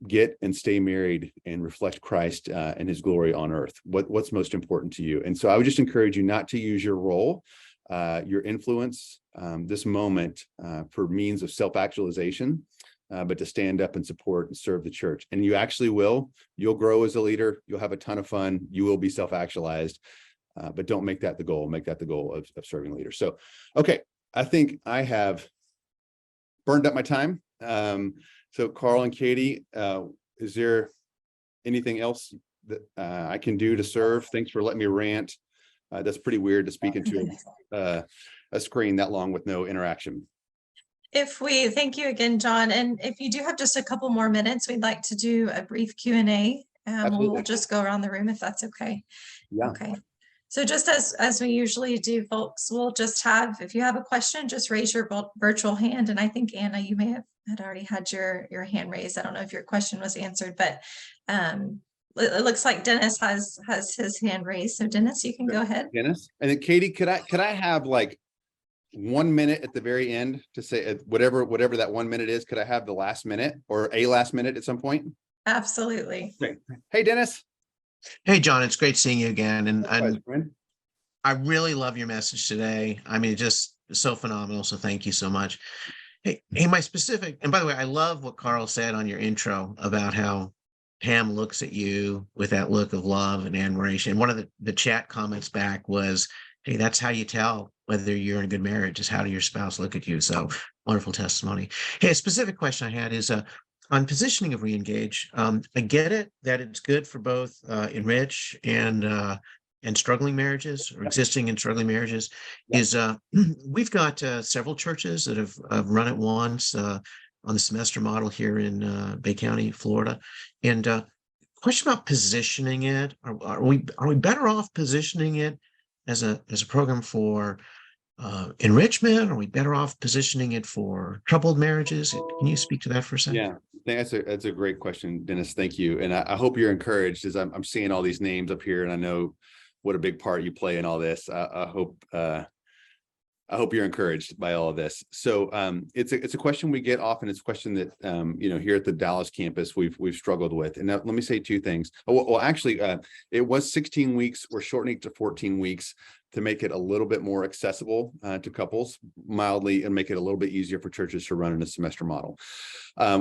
get and stay married and reflect Christ and his glory on earth? What's most important to you? And so I would just encourage you not to use your role, your influence, this moment for means of self-actualization, but to stand up and support and serve the church. And you actually will. You'll grow as a leader. You'll have a ton of fun. You will be self-actualized, but don't make that the goal. Make that the goal of serving leaders. So, okay, I think I have burned up my time. So Carl and Katie, is there anything else that I can do to serve? Thanks for letting me rant. That's pretty weird to speak into a screen that long with no interaction. Thank you again, John. And if you do have just a couple more minutes, we'd like to do a brief Q&A. We'll just go around the room if that's okay. Yeah. Okay. So just as we usually do, folks, we'll just have, if you have a question, just raise your virtual hand. And I think, Anna, you may have already had your hand raised. I don't know if your question was answered, but it looks like Dennis has his hand raised. So Dennis, you can go ahead. Dennis, and then Katie, could I have like 1 minute at the very end to say whatever that 1 minute is? Could I have the last minute or a last minute at some point? Absolutely. Okay. Hey, Dennis. Hey, John, it's great seeing you again. And I really love your message today. I mean, just so phenomenal. So thank you so much. Hey, my specific, and by the way, I love what Carl said on your intro about how Pam looks at you with that look of love and admiration. One of the chat comments back was, hey, that's how you tell whether you're in a good marriage, is how do your spouse look at you? So wonderful testimony. Hey, a specific question I had is on positioning of Reengage. I get it that it's good for both enrich and struggling marriages, or existing and struggling marriages. Yeah. We've got several churches that have run it once on the semester model here in Bay County, Florida. And question about positioning it. Are we better off positioning it as a program for enrichment? Are we better off positioning it for troubled marriages? Can you speak to that for a second? Yeah, that's a great question, Dennis. Thank you. And I hope you're encouraged as I'm seeing all these names up here, and I know what a big part you play in all this. I hope I hope you're encouraged by all of this. So it's a question we get often. It's a question that here at the Dallas campus we've struggled with. And now, let me say two things. Well, actually, it was 16 weeks. We're shortening it to 14 weeks to make it a little bit more accessible to couples mildly, and make it a little bit easier for churches to run in a semester model.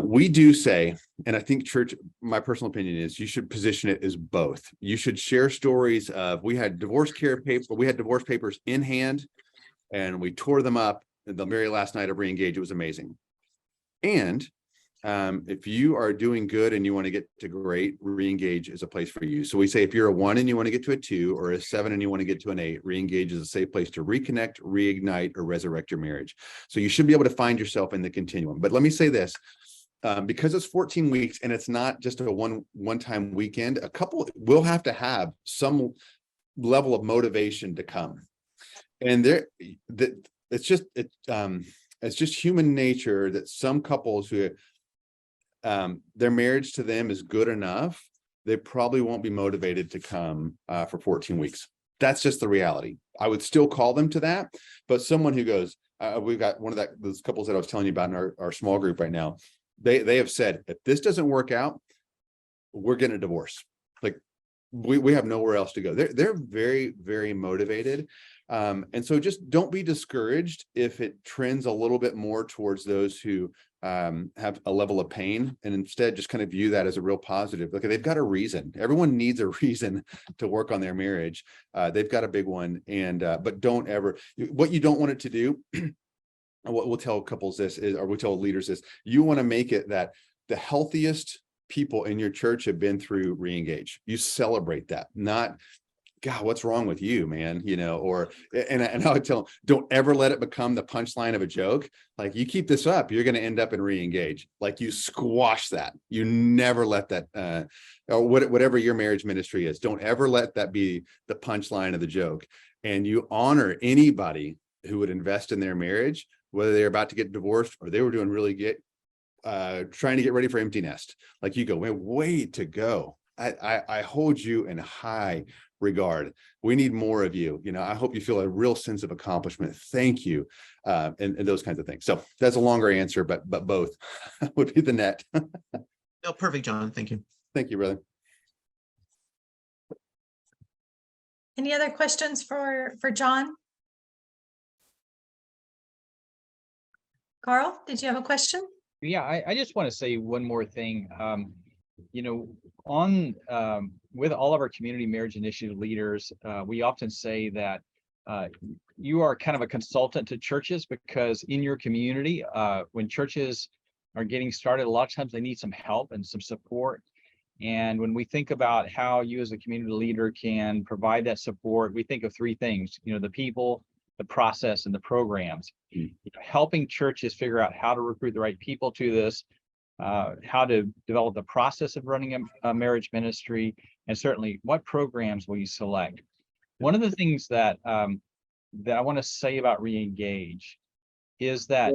We do say, and I think church, my personal opinion is, you should position it as both. You should share stories of, we had divorce papers in hand, and we tore them up the very last night of Reengage. It was amazing. And if you are doing good and you want to get to great, Reengage is a place for you. So we say, if you're a 1 and you want to get to a 2, or a 7 and you want to get to an 8, Reengage is a safe place to reconnect, reignite, or resurrect your marriage. So you should be able to find yourself in the continuum. But let me say this, because it's 14 weeks and it's not just a one-time weekend, a couple will have to have some level of motivation to come. And it's just human nature that some couples who their marriage to them is good enough, they probably won't be motivated to come for 14 weeks. That's just the reality. I would still call them to that, but someone who goes, we've got one of those couples that I was telling you about in our small group right now. They have said, if this doesn't work out, we're getting a divorce. Like we have nowhere else to go. They're very, very motivated. And so just don't be discouraged if it trends a little bit more towards those who have a level of pain, and instead just kind of view that as a real positive. Look, they've got a reason. Everyone needs a reason to work on their marriage. They've got a big one. And but don't ever, what you don't want it to do, what we'll tell couples this is, or we tell leaders this, you want to make it that the healthiest people in your church have been through Reengage. You celebrate that, not, God, what's wrong with you, man? Or, and I would tell them, don't ever let it become the punchline of a joke. Like, you keep this up, you're going to end up in Reengage. Like, you squash that. You never let that, or whatever your marriage ministry is, don't ever let that be the punchline of the joke. And you honor anybody who would invest in their marriage, whether they're about to get divorced or they were doing really good, trying to get ready for empty nest. Like, you go, man, way to go. I hold you in high regard. We need more of you. I hope you feel a real sense of accomplishment. Thank you. And those kinds of things. So that's a longer answer, but both would be the net. No, perfect, John. Thank you. Thank you, brother. Any other questions for John? Carl, did you have a question? Yeah, I just want to say one more thing. With all of our community marriage initiative leaders, we often say that you are kind of a consultant to churches, because in your community, when churches are getting started, a lot of times they need some help and some support. And when we think about how you as a community leader can provide that support, we think of three things, the people, the process, and the programs. Helping churches figure out how to recruit the right people to this, how to develop the process of running a marriage ministry, and certainly what programs will you select. One of the things that I want to say about Reengage is that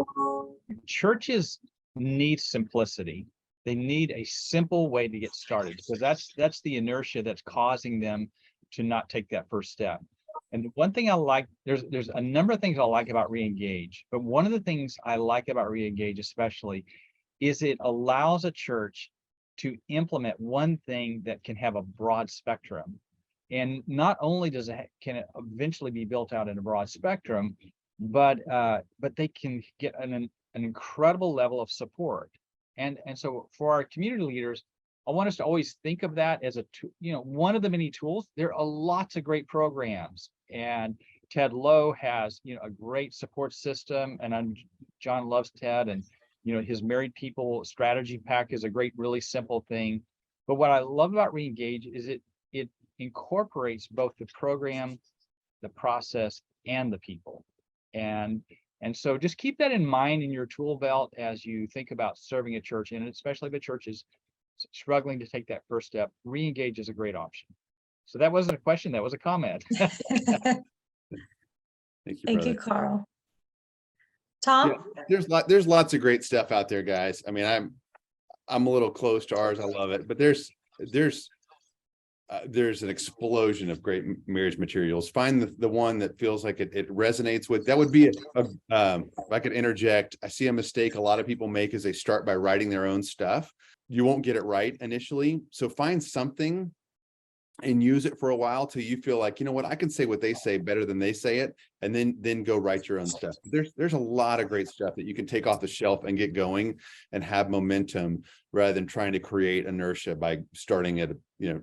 churches need simplicity. They need a simple way to get started, because that's the inertia that's causing them to not take that first step. And one thing I like, there's a number of things I like about Reengage, but one of the things I like about Reengage especially is it allows a church to implement one thing that can have a broad spectrum. And not only can it eventually be built out in a broad spectrum, but they can get an incredible level of support. And so for our community leaders, I want us to always think of that as one of the many tools. There are lots of great programs, and Ted Lowe has, a great support system, and John loves Ted, and his married people strategy pack is a great, really simple thing. But what I love about Reengage is it incorporates both the program, the process, and the people. And so just keep that in mind in your tool belt as you think about serving a church, and especially the churches struggling to take that first step. Reengage is a great option. So that wasn't a question, that was a comment. Thank you, Thank you, Carl. Tom? Yeah, there's lots of great stuff out there, guys. I mean, I'm a little close to ours. I love it, but there's there's an explosion of great marriage materials. Find the one that feels like it resonates with. That would be if I could interject. I see a mistake a lot of people make is they start by writing their own stuff. You won't get it right initially. So find something and use it for a while till you feel like, you know what, I can say what they say better than they say it, and then go write your own stuff. There's a lot of great stuff that you can take off the shelf and get going and have momentum rather than trying to create inertia by starting at,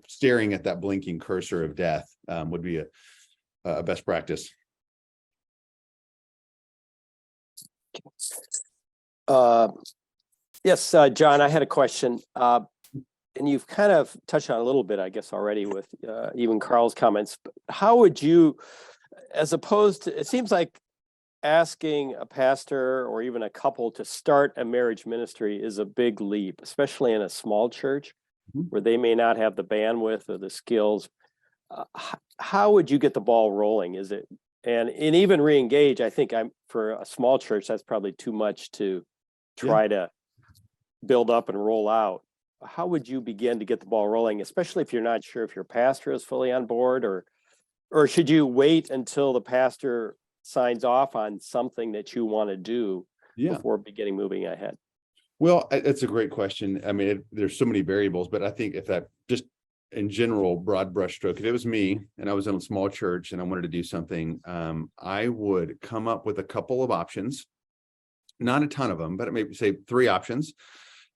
staring at that blinking cursor of death. Would be a best practice. Yes, John, I had a question. And you've kind of touched on a little bit, I guess, already with even Carl's comments. But how would you, as opposed to, it seems like asking a pastor or even a couple to start a marriage ministry is a big leap, especially in a small church where they may not have the bandwidth or the skills. How would you get the ball rolling? Is it, and even re-engage, I think for a small church, that's probably too much to try to build up and roll out. How would you begin to get the ball rolling, especially if you're not sure if your pastor is fully on board, or should you wait until the pastor signs off on something that you want to do before beginning moving ahead? Well, that's a great question. I mean, there's so many variables, but I think if that just in general, broad brushstroke, if it was me and I was in a small church and I wanted to do something, I would come up with a couple of options, not a ton of them, but maybe say 3 options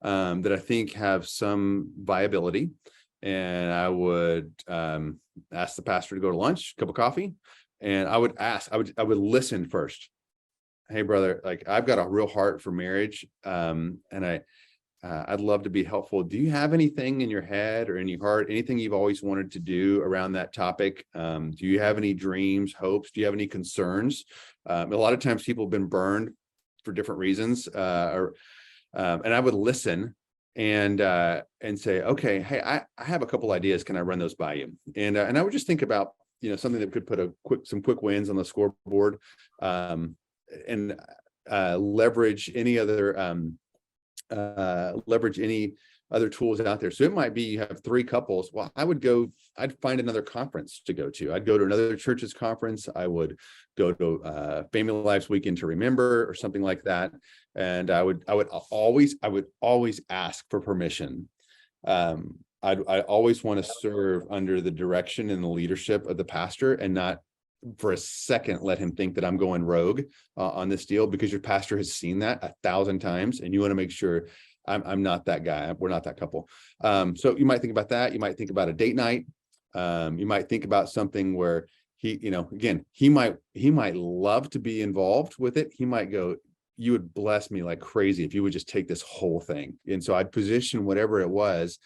that I think have some viability. And I would ask the pastor to go to lunch, a cup of coffee, and I would listen first. Hey, brother, like I've got a real heart for marriage, and I'd love to be helpful. Do you have anything in your head or in your heart, anything you've always wanted to do around that topic? Do you have any dreams, hopes? Do you have any concerns? A lot of times people have been burned for different reasons, and I would listen and say, okay, hey, I have a couple ideas. Can I run those by you? And I would just think about, something that could put some quick wins on the scoreboard, and leverage any other tools out there. So it might be you have 3 couples. Well, I'd find another conference to go to. I'd go to another church's conference. I would go to Family Lives Weekend to Remember or something like that. And I would always ask for permission. I always want to serve under the direction and the leadership of the pastor, and not for a second let him think that I'm going rogue on this deal, because your pastor has seen that 1,000 times, and you want to make sure I'm not that guy. We're not that couple. So you might think about that. You might think about a date night. You might think about something where he might love to be involved with it. He might go, you would bless me like crazy if you would just take this whole thing. And so I'd position whatever it was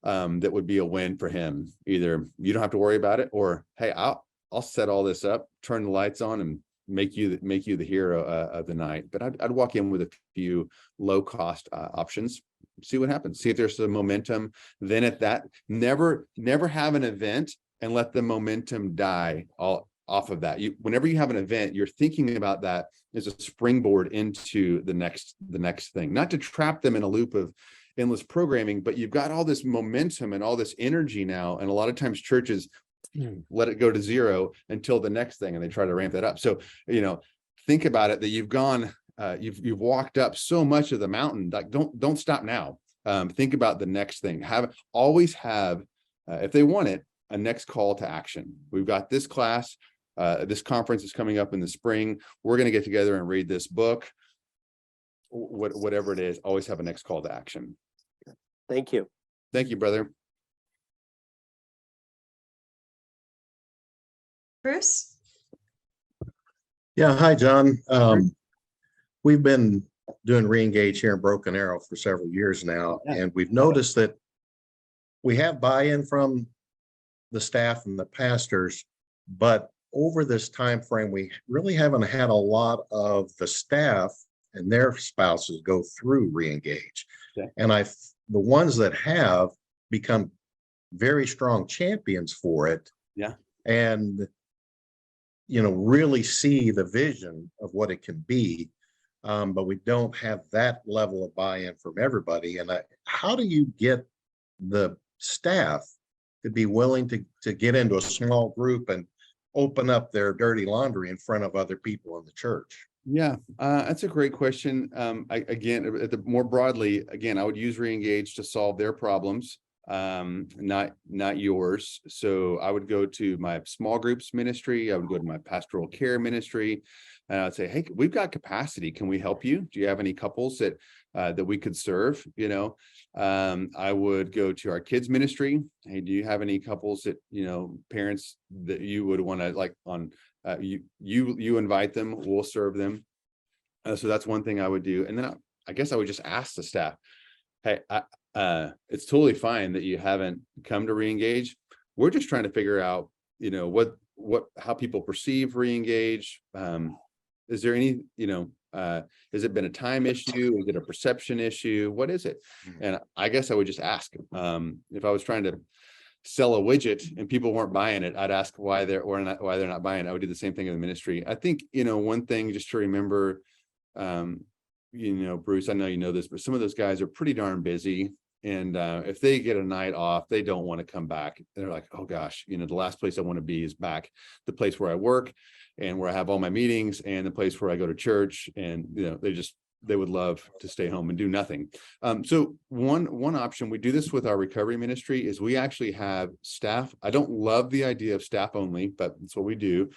that would be a win for him. Either you don't have to worry about it, or, hey, I'll set all this up, turn the lights on, and make you the hero of the night. But I'd walk in with a few low cost options, see what happens, see if there's some momentum. Then at that, never have an event and let the momentum die all off of that. Whenever you have an event, you're thinking about that as a springboard into the next thing, not to trap them in a loop of endless programming, but you've got all this momentum and all this energy now. And a lot of times churches let it go to 0 until the next thing, and they try to ramp that up. So, think about it, that you've gone, you've walked up so much of the mountain. Like, don't stop now. Think about the next thing. Always have, if they want it, a next call to action. We've got this class, this conference is coming up in the spring. We're going to get together and read this book. Whatever it is, always have a next call to action. Thank you. Thank you, brother. Bruce? Yeah, hi, John. We've been doing re-engage here in Broken Arrow for several years now, and we've noticed that we have buy-in from the staff and the pastors, but over this time frame, we really haven't had a lot of the staff and their spouses go through re-engage. Okay. And the ones that have become very strong champions for it. Yeah. And really see the vision of what it can be, but we don't have that level of buy-in from everybody. And how do you get the staff to be willing to get into a small group and open up their dirty laundry in front of other people in the church? Yeah, that's a great question. Again, more broadly, again, I would use reengage to solve their problems, not yours. So I would go to my small groups ministry. I would go to my pastoral care ministry, and I'd say, hey, we've got capacity. Can we help you? Do you have any couples that we could serve? I would go to our kids ministry. Hey, do you have any couples that, parents that you would want to like on? You invite them, we'll serve them. So that's one thing I would do. And then I guess I would just ask the staff, hey, it's totally fine that you haven't come to reengage. We're just trying to figure out, how people perceive reengage. Is there any, has it been a time issue? Is it a perception issue? What is it? And I guess I would just ask. If I was trying to sell a widget and people weren't buying it, I'd ask why they're not buying it. I would do the same thing in the ministry. I think, one thing just to remember, Bruce, I know you know this, but some of those guys are pretty darn busy. And if they get a night off, they don't want to come back. They're like, oh gosh, the last place I want to be is back the place where I work and where I have all my meetings and the place where I go to church. And, they would love to stay home and do nothing. So one option, we do this with our recovery ministry, is we actually have staff. I don't love the idea of staff only, but that's what we do.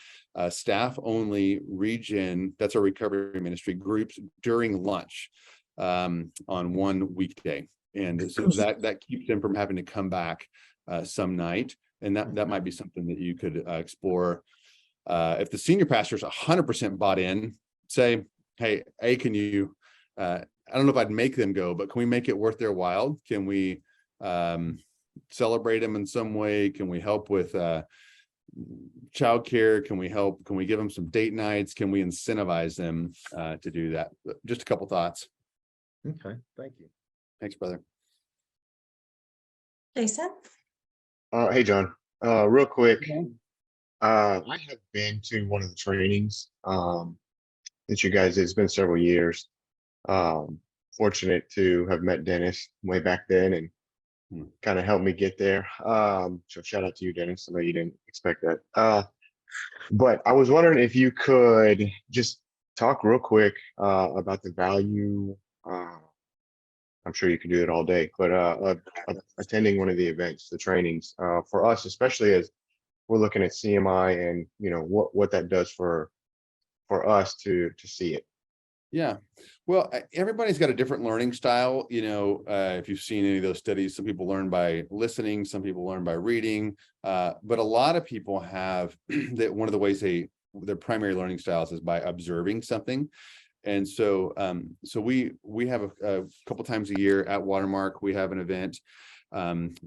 Staff only region, that's our recovery ministry, groups during lunch on one weekday. And so that keeps them from having to come back some night. And that might be something that you could explore. If the senior pastor is 100% bought in, say, hey, can you, I don't know if I'd make them go, but can we make it worth their while? Can we celebrate them in some way? Can we help with childcare? Can we give them some date nights? Can we incentivize them to do that? Just a couple thoughts. Okay, thank you. Thanks, brother. Jason? Hey, John, real quick. I have been to one of the trainings that you guys did. It's been several years. Fortunate to have met Dennis way back then and kind of helped me get there. So shout out to you, Dennis. I know you didn't expect that. But I was wondering if you could just talk real quick about the value. I'm sure you can do it all day, but of attending one of the events, the trainings, for us, especially as we're looking at CMI and what that does for us to see it. Yeah, well, everybody's got a different learning style. If you've seen any of those studies, some people learn by listening, some people learn by reading, but a lot of people have that one of the ways their primary learning styles is by observing something. And so we have a couple times a year at Watermark, we have an event.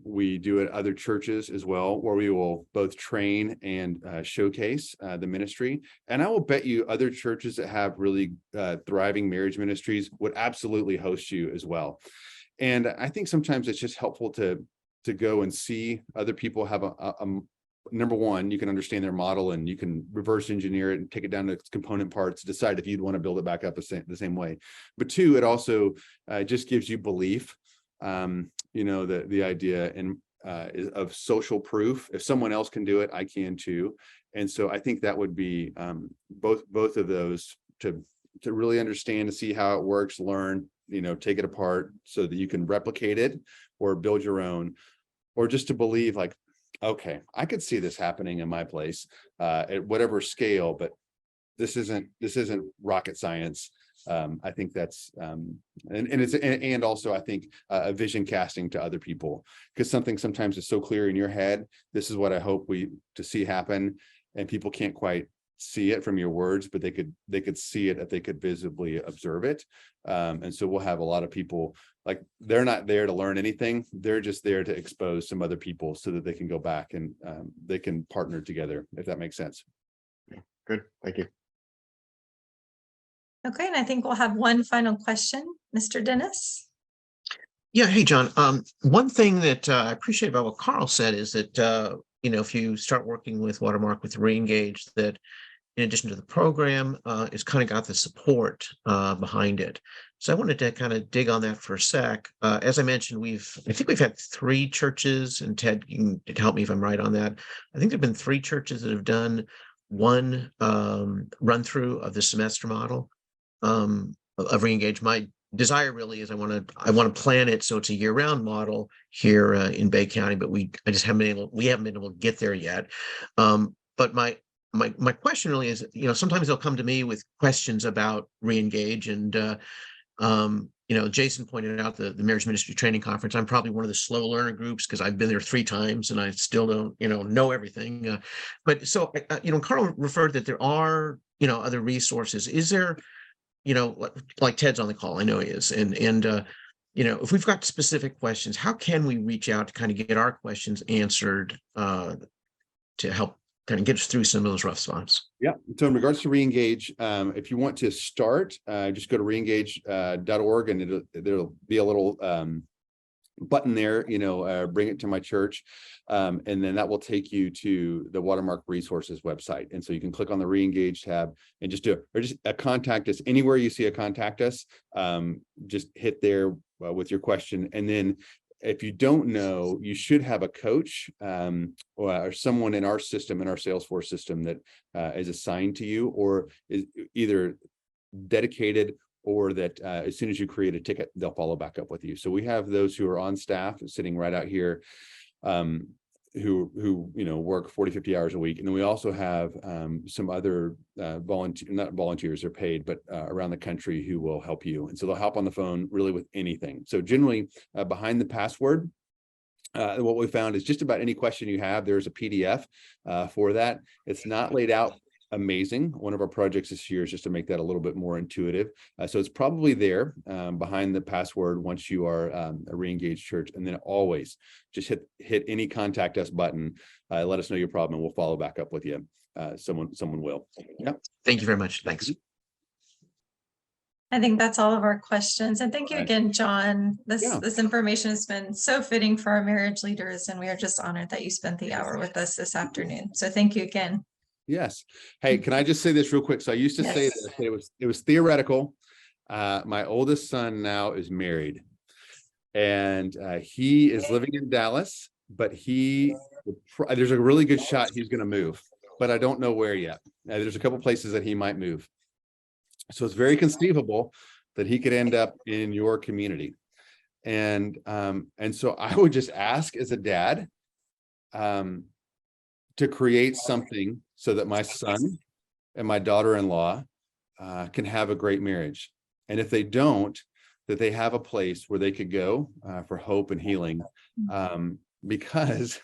We do it at other churches as well, where we will both train and showcase the ministry. And I will bet you other churches that have really thriving marriage ministries would absolutely host you as well. And I think sometimes it's just helpful to go and see other people have a number one, you can understand their model and you can reverse engineer it and take it down to its component parts, decide if you'd want to build it back up the same way. But two, it also just gives you belief. The idea of social proof. If someone else can do it, I can too. And so I think that would be both of those to really understand, to see how it works, learn, take it apart so that you can replicate it or build your own, or just to believe like, okay, I could see this happening in my place at whatever scale, but this isn't rocket science. I think that's and also I think a vision casting to other people, because something sometimes is so clear in your head. This is what I hope to see happen, and people can't quite see it from your words, but they could see it if they could visibly observe it. And so we'll have a lot of people, like, they're not there to learn anything, they're just there to expose some other people so that they can go back and they can partner together, if that makes sense. Good, thank you. Okay, and I think we'll have one final question, Mr. Dennis. Yeah, hey, John. One thing that I appreciate about what Carl said is that, if you start working with Watermark with Reengage, that in addition to the program, it's kind of got the support behind it. So I wanted to kind of dig on that for a sec. As I mentioned, I think we've had 3 churches, and Ted, you can help me if I'm right on that. I think there've been 3 churches that have done one run through of the semester model of Reengage. My desire really is I want to plan it so it's a year-round model here in Bay County, but we haven't been able to get there yet. But my question really is, sometimes they'll come to me with questions about Reengage, and Jason pointed out the marriage ministry training conference. I'm probably one of the slow learner groups because I've been there 3 times and I still don't know everything. But so Carl referred that there are other resources. Is there like Ted's on the call? I know he is, and if we've got specific questions, how can we reach out to kind of get our questions answered to help kind of get us through some of those rough spots? Yeah. So in regards to Reengage, if you want to start, just go to reengage.org, and there'll be a little button there, bring it to my church. And then that will take you to the Watermark Resources website. And so you can click on the Reengage tab and just contact us. Anywhere you see a contact us, just hit there with your question. And then if you don't know, you should have a coach or someone in our system, in our Salesforce system, that is assigned to you, or is either dedicated, or that as soon as you create a ticket, they'll follow back up with you. So we have those who are on staff sitting right out here, who work 40, 50 hours a week. And then we also have some other not volunteers, they're paid, but around the country, who will help you. And so they'll help on the phone really with anything. So generally behind the password, what we found is just about any question you have, there's a PDF for that. It's not laid out amazing. One of our projects this year is just to make that a little bit more intuitive. So it's probably there behind the password once you are a Reengaged church. And then always just hit any contact us button. Let us know your problem, and we'll follow back up with you. Someone will. Yeah. Thank you very much. Thanks. I think that's all of our questions. And thank you again, John. This information has been so fitting for our marriage leaders, and we are just honored that you spent the hour with us this afternoon. So thank you again. Yes. Hey, can I just say this real quick? So I used to say this, it was theoretical. My oldest son now is married, and he is living in Dallas, but there's a really good shot he's going to move, but I don't know where yet. There's a couple places that he might move. So it's very conceivable that he could end up in your community. And so I would just ask as a dad to create something so that my son and my daughter-in-law can have a great marriage. And if they don't, that they have a place where they could go for hope and healing. Because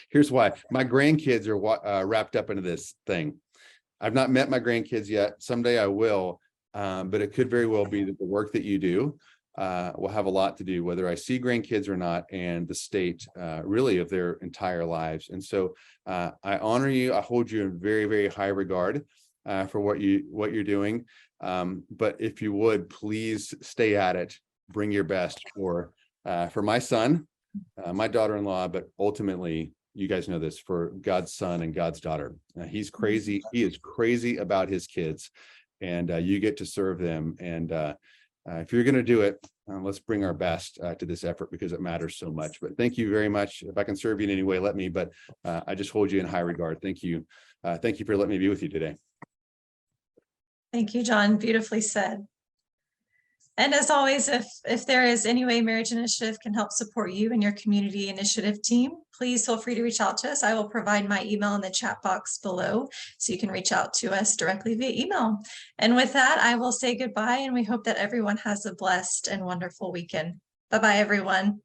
here's why. My grandkids are wrapped up into this thing. I've not met my grandkids yet. Someday I will, but it could very well be that the work that you do will have a lot to do, whether I see grandkids or not, and the state really of their entire lives. And so I honor you. I hold you in very, very high regard for what you're doing. But if you would, please stay at it. Bring your best for my son, my daughter-in-law, but ultimately, you guys know this, for God's son and God's daughter. He's crazy. He is crazy about his kids, and you get to serve them. And if you're going to do it, let's bring our best to this effort, because it matters so much. But thank you very much. If I can serve you in any way, let me, but I just hold you in high regard. Thank you. Thank you for letting me be with you today. Thank you, John. Beautifully said. And as always, if there is any way Marriage Initiative can help support you and your community initiative team, please feel free to reach out to us. I will provide my email in the chat box below, so you can reach out to us directly via email. And with that, I will say goodbye, and we hope that everyone has a blessed and wonderful weekend. Bye-bye, everyone.